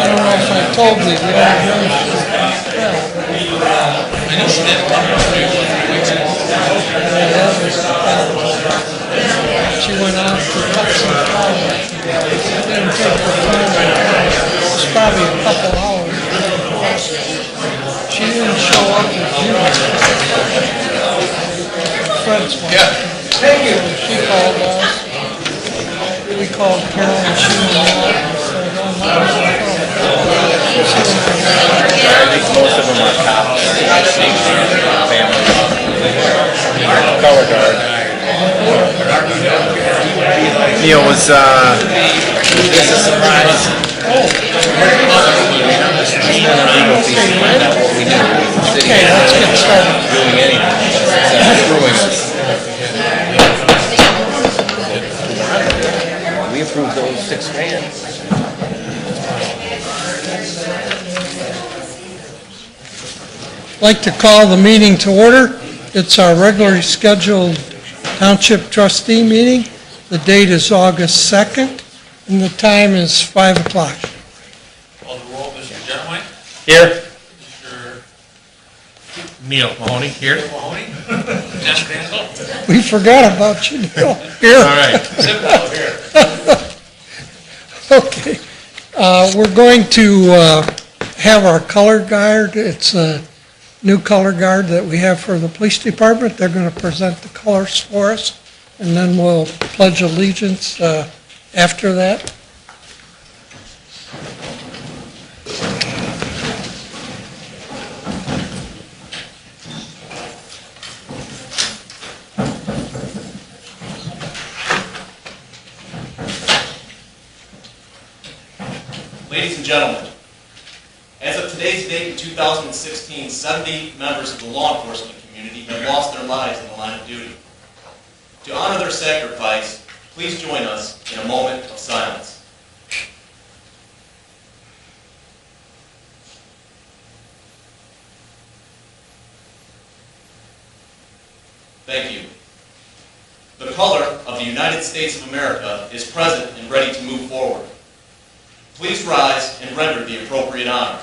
don't know if I told you, the old nurse. I know she did a couple of She went off to cut some flowers. It didn't take her time. It was probably a couple hours. She didn't show up with you. Fred's wife. Yeah. Thank you. She called us. We called Carol and she went out and said, oh, my I think most of them are cops, family, color guard. Neil was, this is a surprise. Okay, let's get started. Doing anything, screwing us. We approved those 6 vans. I'd like to call the meeting to order. It's our regularly scheduled Township Trustee meeting. The date is August 2nd, and the time is 5 o'clock. Call the roll, Mr. Genowine. Here. Mr. Neil Mahoney. Here. Mahoney. Dennis Crandall. We forgot about you, Neil. Here. All right. Simple here. Okay. We're going to have our color guard. It's a new color guard that we have for the police department. They're going to present the colors for us, and then we'll pledge allegiance after that. Ladies and gentlemen, as of today's date in 2016, 70 members of the law enforcement community have lost their lives in the line of duty. To honor their sacrifice, please join us in a moment of silence. Thank you. The color of the United States of America is present and ready to move forward. Please rise and render the appropriate honor.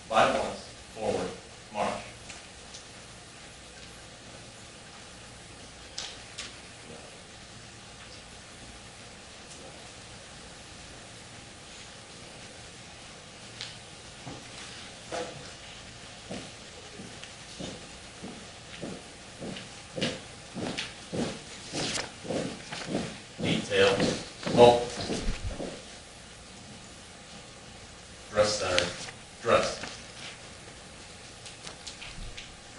5 points, forward, march. Detail. Oh. Dress center. Dress.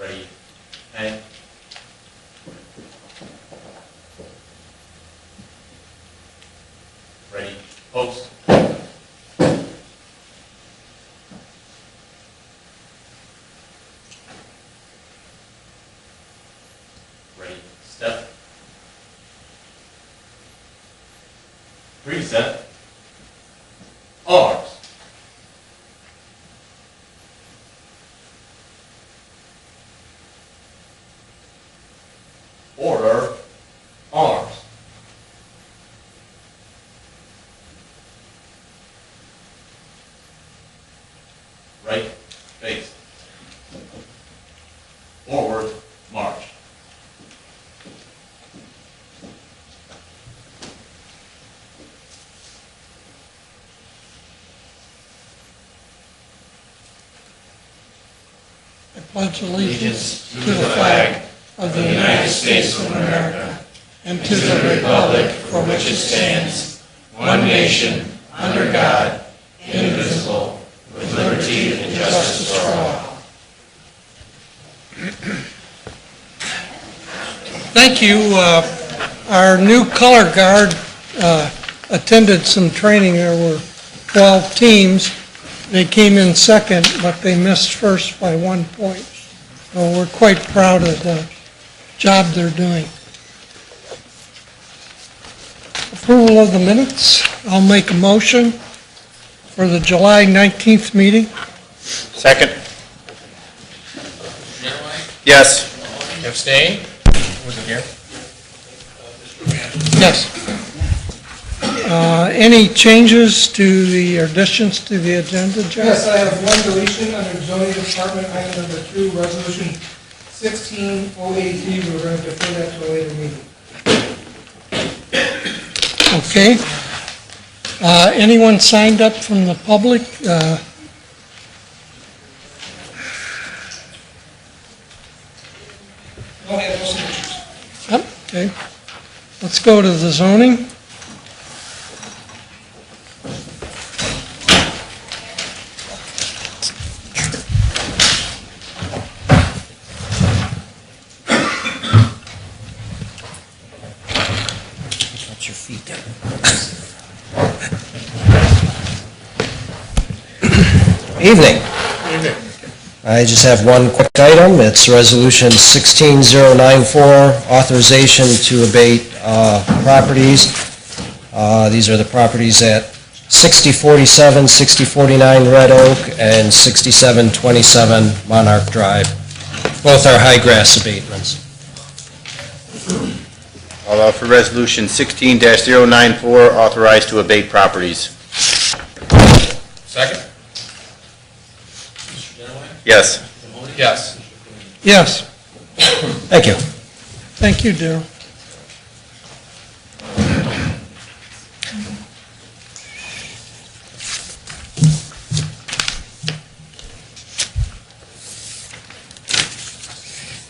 Ready. Hang. Ready. Post. Ready. Step. Reset. Arms. Order, arms. Right, face. Forward, march. I pledge allegiance to the flag of the United States of America and to the republic for which it stands, one nation, under God, indivisible, with liberty and justice for all. Thank you. Our new color guard attended some training. There were 12 teams. They came in second, but they missed first by 1 point. So we're quite proud of the job they're doing. Approval of the minutes. I'll make a motion for the July 19th meeting. Second. Genowine. Yes. Abstain. Wasn't here. Yes. Any changes to the additions to the agenda, Jeff? Yes, I have one deletion under zoning department, item number 2, resolution 16083. We're going to defer that to a later meeting. Okay. Anyone signed up from the public? Don't have no signatures. Yep, okay. Let's go to the zoning. Put your feet down. Evening. I just have one quick item. It's Resolution 16094, authorization to abate properties. These are the properties at 6047, 6049 Red Oak, and 6727 Monarch Drive. Both are high grass abatements. I'll offer Resolution 16-094, authorized to abate properties. Second? Yes. Yes. Yes, Thank you. thank you, Darrell.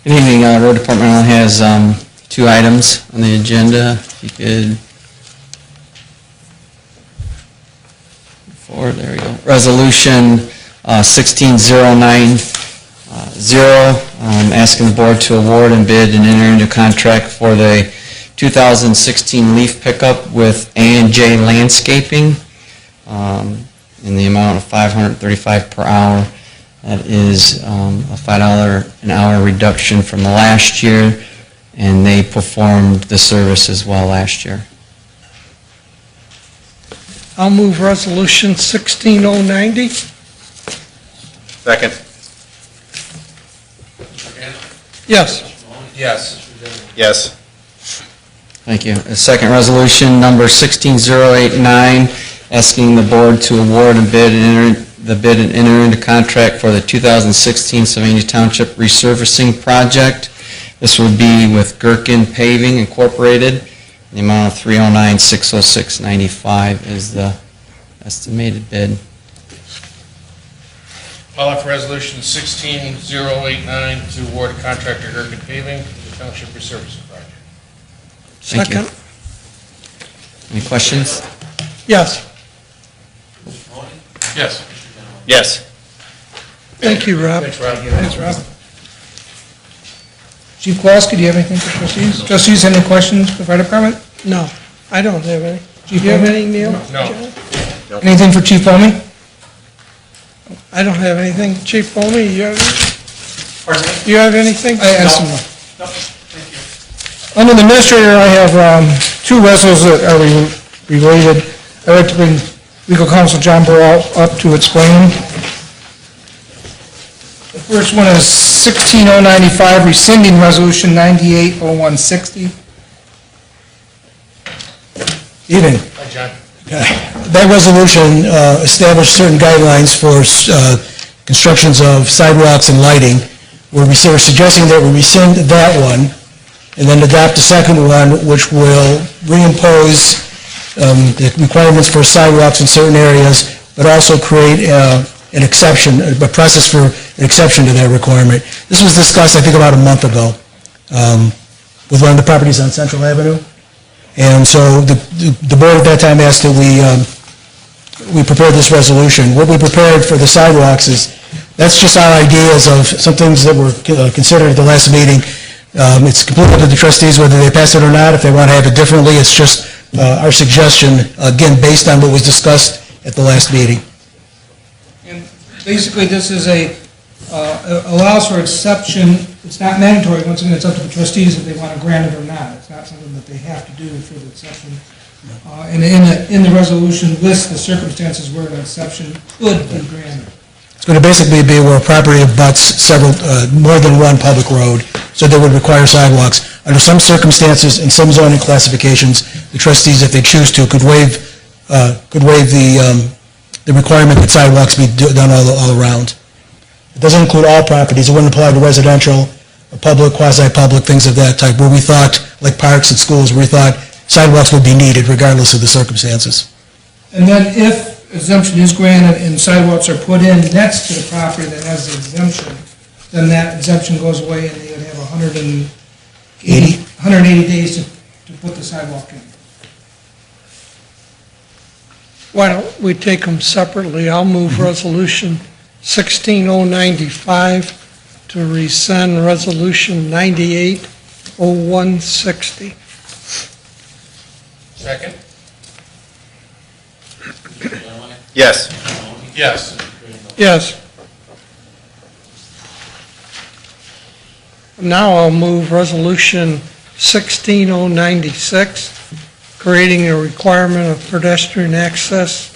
Good evening. Road Department only has 2 items on the agenda. If you could... there we go. Resolution 16090, asking the board to award and bid and enter into contract for the 2016 leaf pickup with A&J Landscaping in the amount of $535 per hour. That is a $5 an hour reduction from the last year, and they performed the service as well last year. I'll move resolution 16090. Second. Yes, Yes. Yes. Thank you. A second resolution, number 16089, asking the board to award and bid and enter into contract for the 2016 Sylvania Township resurfacing project. This would be with Gherkin Paving Incorporated. The amount of $309,606.95 is the estimated bid. I'll offer Resolution 16089 to award a contract to Gherkin Paving for the Township Resurfacing Project. Thank you. second. Any questions? Yes, Yes. Yes. thank you, Rob. Thanks, Rob. Thanks, Rob. Chief Kowalski, do you have anything for trustees? Trustees, any questions for fire department? No, I don't have any. Chief Do you have Bowman? any, Neil? No. Anything for Chief Bowman? I don't have anything. Chief Bowman, you have anything? Pardon me? You have anything? I asked him. No, thank you. Under the administrator, I have 2 resolutions that are related. I'd like to bring legal counsel John Burrell up to explain. The first one is 16095, rescinding resolution 980160. Evening. Hi, John. That resolution established certain guidelines for constructions of sidewalks and lighting. We're suggesting that we rescind that one and then adopt the second one, which will reimpose the requirements for sidewalks in certain areas, but also create an exception, a process for an exception to that requirement. This was discussed, I think, about a month ago with one of the properties on Central Avenue. And so the board at that time asked that we prepare this resolution. What we prepared for the sidewalks is, that's just our ideas of some things that were considered at the last meeting. It's completely up to the trustees whether they pass it or not. If they want to have it differently, it's just our suggestion, again, based on what was discussed at the last meeting. And basically, this is allows for exception. It's not mandatory. Once again, it's up to the trustees if they want to grant it or not. It's not something that they have to do for the exception. And in the resolution lists the circumstances where an exception could be granted. It's going to basically be where a property abuts more than one public road, so they would require sidewalks. Under some circumstances and some zoning classifications, the trustees, if they choose to, could waive could waive the requirement that sidewalks be done all around. It doesn't include all properties. It wouldn't apply to residential, public, quasi-public, things of that type, where we thought, like parks and schools, where we thought sidewalks would be needed regardless of the circumstances. And then if exemption is granted and sidewalks are put in next to the property that has the exemption, then that exemption goes away and they would have 180 days to put the sidewalk in. Why don't we take them separately? I'll move Resolution 16095 to rescind Resolution 980160. Second? Yes. Yes. Yes. Now I'll move Resolution 16096, creating a requirement of pedestrian access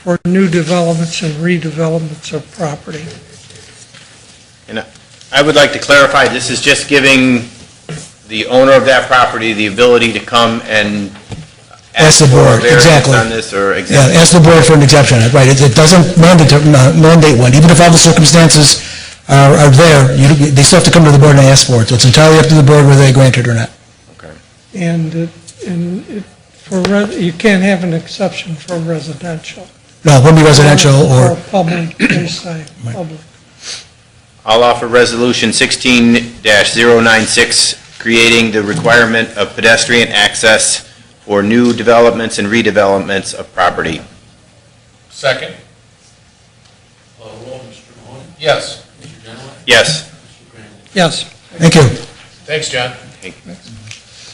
for new developments and redevelopments of property. And I would like to clarify, this is just giving the owner of that property the ability to come and Ask the for a board, variance exactly. on this or Yeah, exemption. ask the board for an exemption, right. It doesn't mandate one. Even if all the circumstances are there, they still have to come to the board and ask for it. So it's entirely up to the board whether they grant it or not. And you can't have an exception for residential. No, it wouldn't be residential Or or, public, they say, public. I'll offer Resolution 16-096, creating the requirement of pedestrian access for new developments and redevelopments of property. Second? Roll, Mr. Mahoney? Yes. Mr. Genoway? Yes. Mr. Crandall? Yes. thank you. Thanks, John.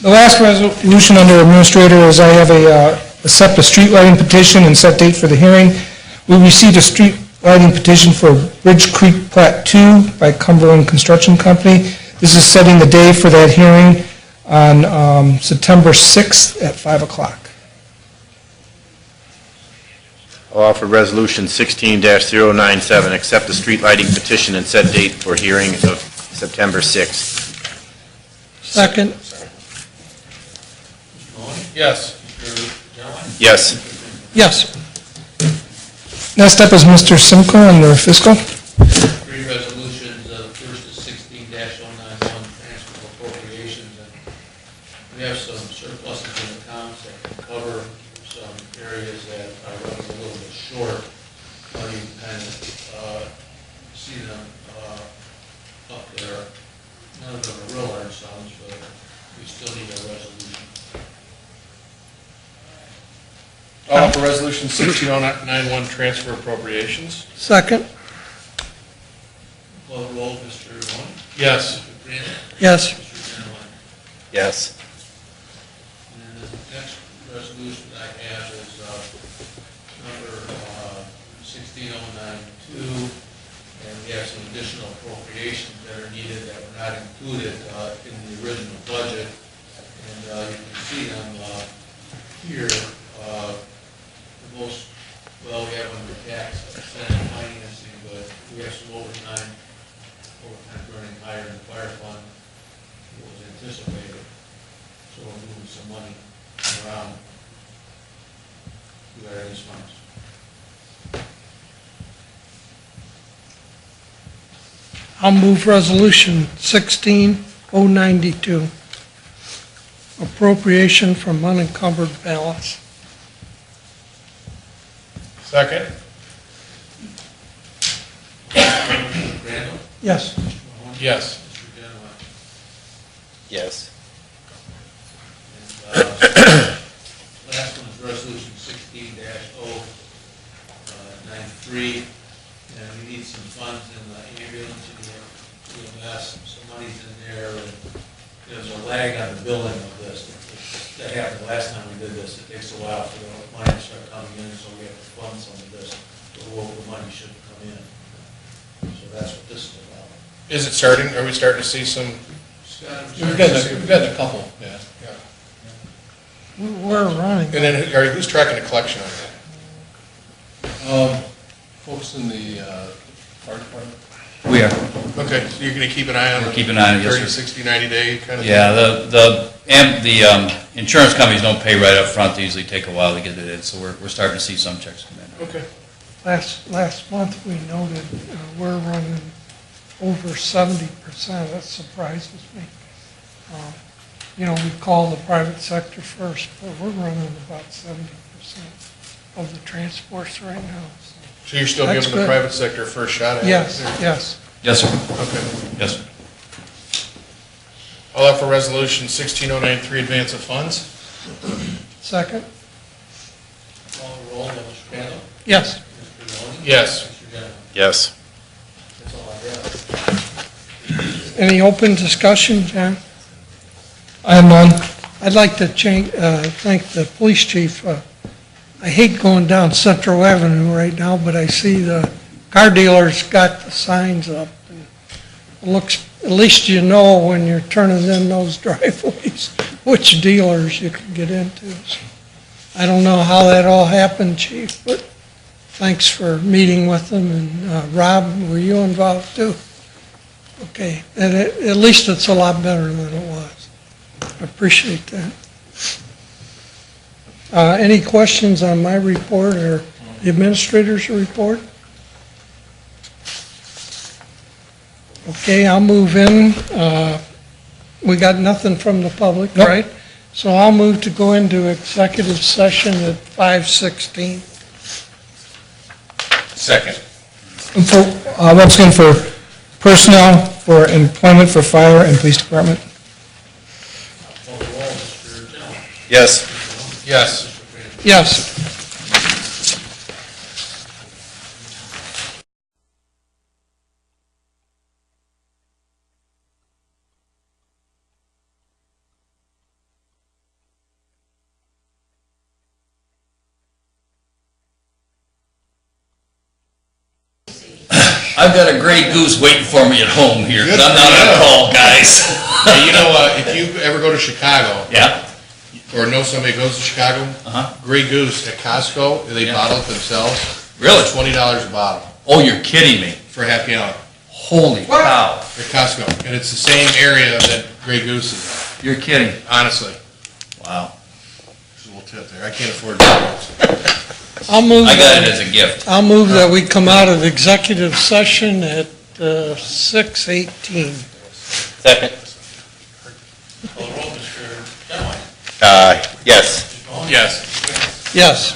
The last resolution under administrator is I have accept a street lighting petition and set date for the hearing. We received a street lighting petition for Bridge Creek Plat 2 by Cumberland Construction Company. This is setting the day for that hearing on September 6th at 5 o'clock. I'll offer Resolution 16-097, accept the street lighting petition and set date for hearing of September 6th. Second. Mr. Mahoney? Yes. Mr. Genoway? Yes. Yes. Next up is Mr. Simco under fiscal. Three resolutions, the first is 16-091, transfer of appropriations, and we have some surpluses in accounts that can cover some areas that are running a little bit short. You can kind of see them up there. None of them are real large sums, but we still need a resolution. I'll offer Resolution 16091, transfer appropriations. Second. Call the roll, Mr. Mahoney? Yes. Mr. Crandall? Yes. Mr. Genoway? Yes. And the next resolution I have is number 16092, and we have some additional appropriations that are needed that were not included in the original budget. And you can see them here. The most, well, we have under tax and financing, but we have some overtime running higher in the fire fund than what was anticipated. So we're moving some money around to various funds. I'll move Resolution 16092, appropriation from unencumbered balance. Second? Mr. Crandall? Yes. Mr. Mahoney? Yes. Mr. Genoway? Yes. And last one is resolution 16-093, and we need some funds in the ambulance and the EMS, some money's in there, and there's a lag on the billing of this. That happened last time we did this. It takes a while for the money to start coming in, so we have to fund some of this. The local money should come in. So that's what this is about. Is it starting? Are we starting to see some? Scott, We've gotten a couple, yeah. We're running. And then who's tracking the collection on that? Folks in the fire department. We are. Okay, so you're going to keep an eye on We'll it? keep an eye on it, yes, 30, sir. 60, 90 day kind of thing? Yeah, the insurance companies don't pay right up front. They usually take a while to get it in, so we're starting to see some checks come in. Okay. Last month, we noted we're running over 70%. That surprises me. You know, we call the private sector first, but we're running about 70% of the transports right now. So you're still That's giving the good. private sector a first shot at it? Yes, yes. Yes, sir. Okay. Yes, sir. I'll offer resolution 16093, advance of funds. Second? Call the roll, Mr. Randall? Yes. Mr. Mahoney? Yes. Mr. Dennis? Yes. That's all I have. Any open discussion, John? I have none. I'd like to thank the police chief. I hate going down Central Avenue right now, but I see the car dealers got the signs up. And it looks, at least you know when you're turning in those driveways, which dealers you can get into. So I don't know how that all happened, chief, but thanks for meeting with them. And Rob, were you involved too? Okay, and at least it's a lot better than it was. I appreciate that. Any questions on my report or the administrator's report? Okay, I'll move in. We got nothing from the public, Nope. right? So I'll move to go into executive session at 5:16. Second. And for, once again, for personnel, for employment, for fire and police department. Call the roll, Mr. Dennis? Yes. Yes. Yes. I've got a gray goose waiting for me at home here, 'cause I'm not on call, guys. Hey, you know, if you ever go to Chicago, Yeah? or know somebody who goes to Chicago, Uh-huh. Grey Goose at Costco, they bottle it themselves. Really? It's $20 a bottle Oh, you're kidding me. for a half gallon Holy cow. at Costco. And it's the same area that Grey Goose is in, You're kidding. honestly. Wow. There's a little tip there. I can't afford it. I'll move. I got it as a gift. I'll move that we come out of executive session at 6:18. Second. Call the roll, Mr. Dennis? Yes. Mr. Mahoney? Yes. Yes.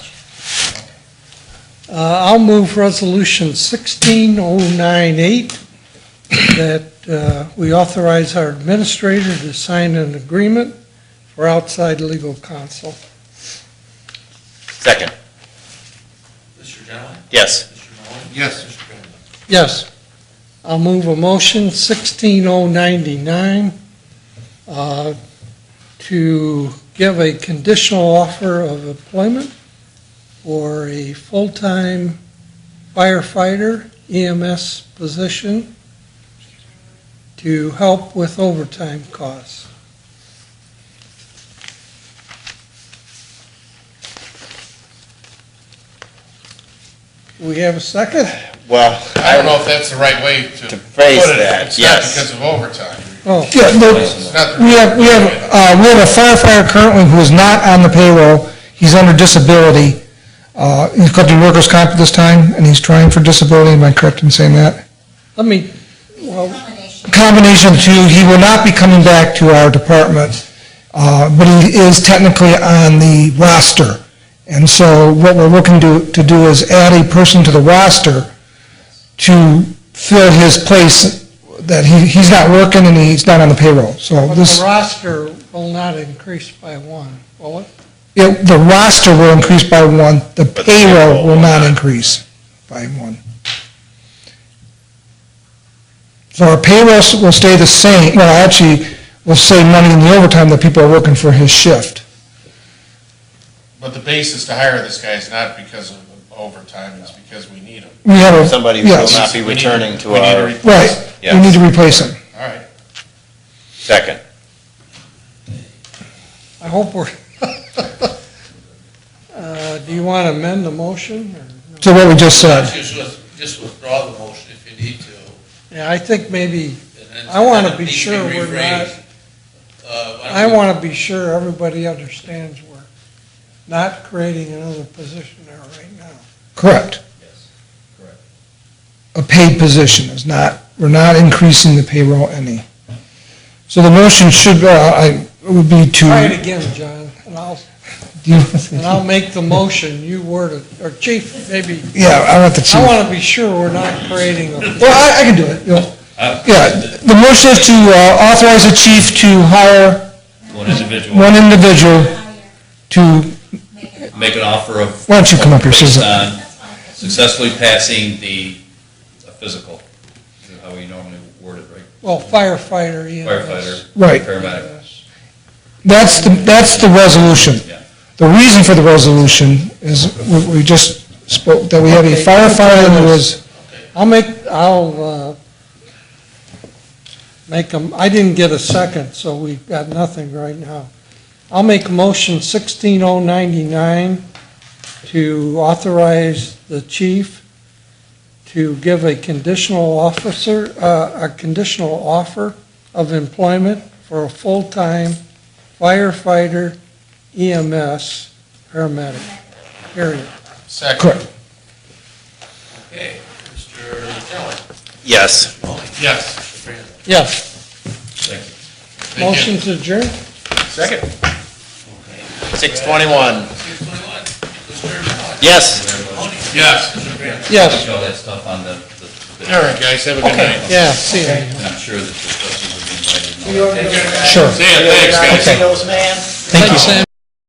I'll move resolution 16098, that we authorize our administrator to sign an agreement for outside legal counsel. Second. Mr. Dennis? Yes. Mr. Mahoney? Yes. Mr. Randall? Yes. I'll move a motion 16099 to give a conditional offer of employment for a full-time firefighter EMS position to help with overtime costs. We have a second? Well, I don't know if that's the right way to To phrase put it. that, It's not yes. because of overtime. Oh, Yeah, no, It's not the- we have a firefighter currently who is not on the payroll. He's under disability. He's collecting workers' comp at this time, and he's trying for disability. Am I correct in saying that? let me, well, Combination of two, he will not be coming back to our department, but he is technically on the roster. And so what we're looking to do is add a person to the roster to fill his place, that he's not working and he's not on the payroll. So but this, the roster will not increase by one, will it? the roster will increase by one, the payroll will not increase by one. So our payroll will stay the same, well, actually, we'll save money in the overtime that people are working for his shift. But the basis to hire this guy is not because of overtime, it's because we need him. We have a. Somebody who will yes. not be We need returning to we need our, replace Right, him. Yes. we need to replace him. All right. second. I hope we're, do you want to amend the motion? Or no? So what we just said. Just withdraw the motion if you need to. Yeah, I think maybe, And I wanna that be needs to sure we're not- rephrased. Why don't I we- want to be sure everybody understands we're not creating another position there right now. Correct. Yes, correct. A paid position is not, we're not increasing the payroll any. So the motion should, would be to. Try it again, John, and I'll make the motion, you word it, or Chief, maybe. Yeah, I want the chief. I want to be sure we're not creating a. Well, I can do it, you know. Yeah, the motion is to authorize the chief to hire One individual, one individual to, make an offer of. Why don't you come up here, based Susan? on successfully passing the physical, is how we normally word it, right? Well, firefighter, EMS. Firefighter. Right. Paramedic. that's the resolution. Yeah. The reason for the resolution is, we just spoke, that we have a Okay. firefighter who was, I'll make them, I didn't get a second, so we've got nothing right now. I'll make a motion 16099 to authorize the chief to give a conditional offer of employment for a full-time firefighter, EMS, paramedic, period. Second. correct. Okay, Mr. Keller. Yes. Yes. Mr. Brandon. Yes, Thank you. Thank you. motion to adjourn? Second. Okay. 6:21. 6:21. Mr. Keller. Yes. Yes. Mr. Brandon. Yes, All that stuff on the. All right, guys, have a good night. yeah, see you. And I'm sure that the trustees will be invited. Sure. See ya, thanks, guys. Okay. Those, man. Thank you. Sam.